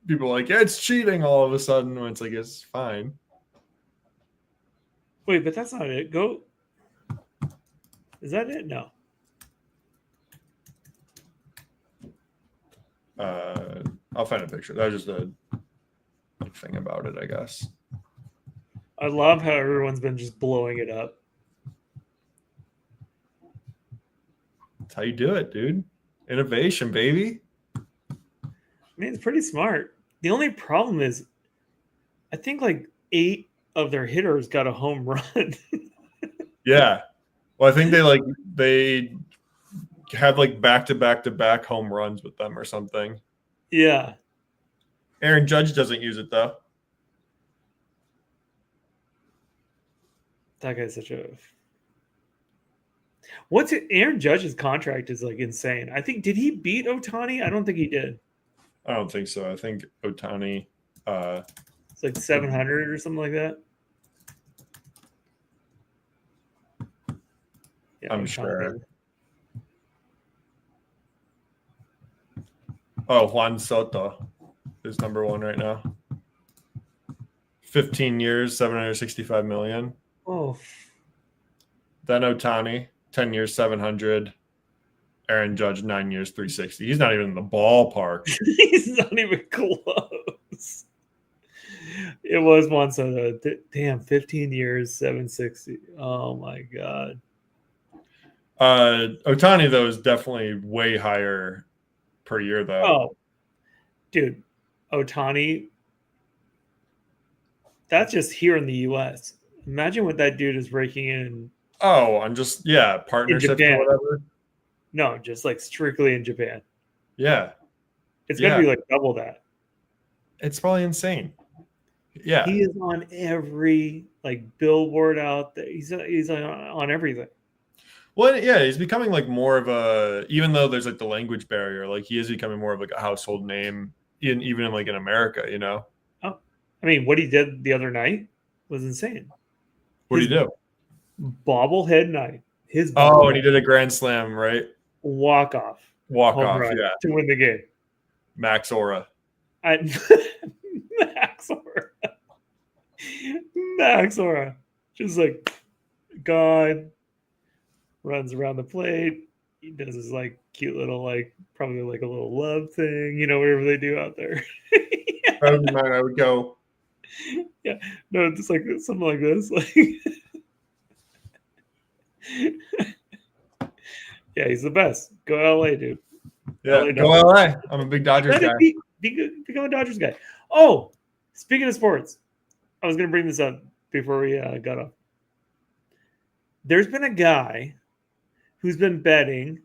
people are like, yeah, it's cheating all of a sudden when it's like it's fine. Wait, but that's not it. Go. Is that it? No. I'll find a picture. That was just a thing about it, I guess. I love how everyone's been just blowing it up. That's how you do it, dude. Innovation, baby. I mean, it's pretty smart. The only problem is, I think like 8 of their hitters got a home run. Yeah. Well, I think they had like back-to-back home runs with them or something. Yeah. Aaron Judge doesn't use it though. That guy's such a. What's it? Aaron Judge's contract is like insane. I think, did he beat Ohtani? I don't think he did. I don't think so. I think Ohtani. It's like 700 or something like that. Yeah, I'm sure. Oh, Juan Soto is number 1 right now. 15 years, 765 million. Oh. Then Ohtani, 10 years, 700. Aaron Judge, 9 years, 360. He's not even in the ballpark. He's not even close. It was Juan Soto. Damn, 15 years, 760. Oh my god. Ohtani though is definitely way higher per year though. Oh, dude, Ohtani. That's just here in the U.S. Imagine what that dude is breaking in. Oh, I'm just partnerships or whatever. No, just like strictly in Japan. Yeah, it's gonna be like double that. It's probably insane. Yeah, he is on every like billboard out there. He's on everything. Well, yeah, he's becoming like more of a, even though there's like the language barrier, like he is becoming more of like a household name, even in like in America, you know? Oh, I mean, what he did the other night was insane. What did he do? Bobblehead night. And he did a grand slam, right? Walk off, yeah, to win the game. Max Aura. Max Aura, just like gone. Runs around the plate. He does his like cute little like probably like a little love thing, you know, whatever they do out there. Yeah. That would be mine. I would go. Yeah, no, just like something like this, like. Yeah, he's the best. Go LA, dude. Yeah, go LA. I'm a big Dodgers guy. Become a Dodgers guy. Oh, speaking of sports, I was gonna bring this up before we got off. There's been a guy who's been betting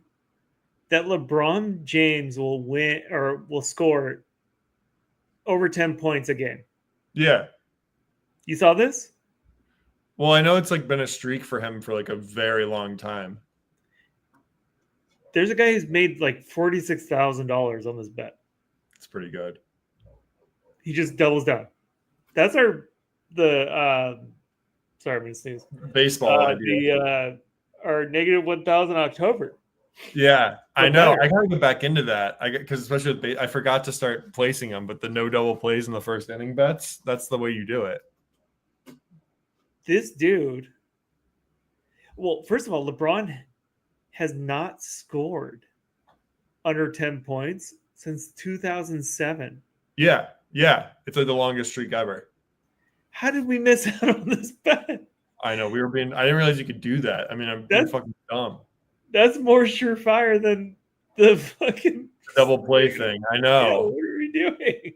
that LeBron James will win or will score over 10 points a game. Yeah. You saw this? Well, I know it's like been a streak for him for like a very long time. There's a guy who's made like $46,000 on this bet. It's pretty good. He just doubles down. That's sorry, I'm going to sneeze. Baseball. Our -1,000 October. Yeah, I But know. better. I gotta get back into that. Because especially with I forgot to start placing them, but the no double plays in the first inning bets—that's the way you do it. This dude. Well, first of all, LeBron has not scored under 10 points since 2007. Yeah, it's like the longest streak ever. How did we miss out on this bet? I know I didn't realize you could do that. I mean, I'm being fucking dumb. That's more surefire than the fucking Double play thing. I know. Yeah, what are we doing?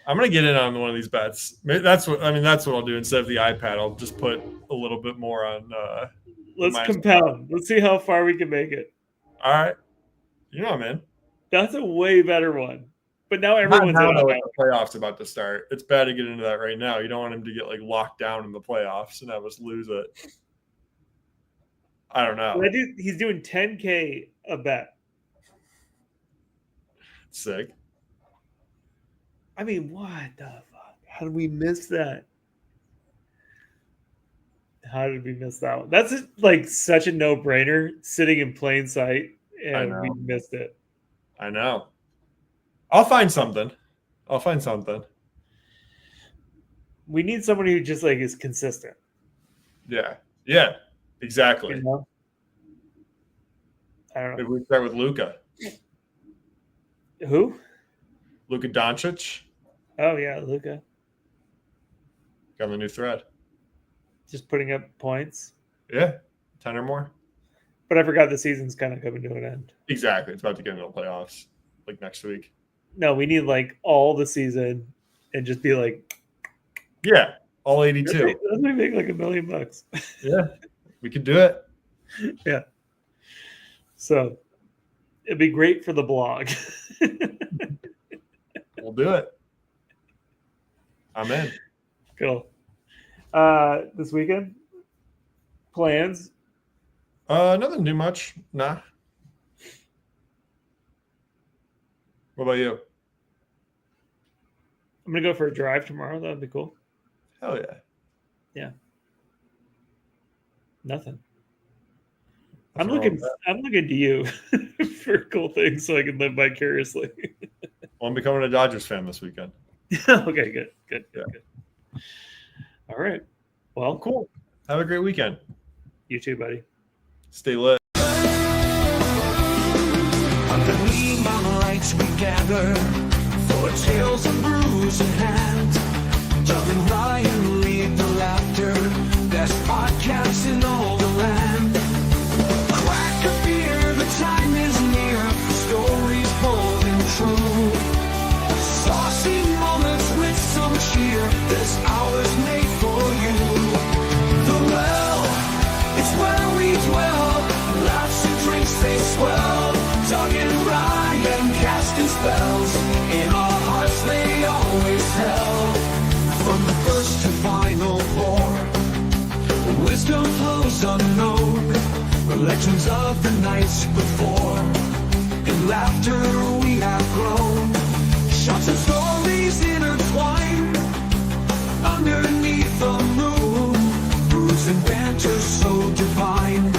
I'm gonna get in on one of these bets. That's what I'll do instead of the iPad. I'll just put a little bit more on. Let's compound. Let's see how far we can make it. All right, I'm in. That's a way better one. But now everyone's in the playoffs about to start. It's bad to get into that right now. You don't want him to get like locked down in the playoffs and have us lose it. I don't know. He's doing 10K a bet. Sick. I mean, what the fuck? How did we miss that? How did we miss that one? That's like such a no-brainer, sitting in plain sight, and we missed it. I know. I'll find something. We need somebody who just like is consistent. Yeah, exactly. You know? I don't know. Maybe we start with Luka. Who? Luka Doncic. Oh yeah, Luka. Got the new thread. Just putting up points. Yeah, 10 or more. But I forgot the season's kind of coming to an end. Exactly. It's about to get into the playoffs like next week. No, we need like all the season and just be like, yeah, all 82. Let me make like $1 million. Yeah, we could do it. Yeah. So it'd be great for the blog. We'll do it. I'm in. Cool. This weekend? Plans? Nothing too much. Nah. What about you? I'm gonna go for a drive tomorrow. That'd be cool. Hell yeah. Yeah. Nothing. I'm looking to you for cool things so I can live vicariously. Well, I'm becoming a Dodgers fan this weekend. Okay, good. All right. Well, cool. Have a great weekend. You too, buddy. Stay lit. Underneath my lights we gather for tales of bruise in hand. Doug and Ryan lead the laughter. Best podcasts in all the land. Crack a beer, the time is near for stories bold and true. Saucy moments with some cheer. This hour's made for you. The well, it's where we dwell. Laughs and drinks they swell. Doug and Ryan casting spells. In our hearts they always held. From the first to final pour, wisdom flows unknown. The legends of the nights before. In laughter we have grown. Shots and stories intertwined. Underneath the moon, roots and banter so divine.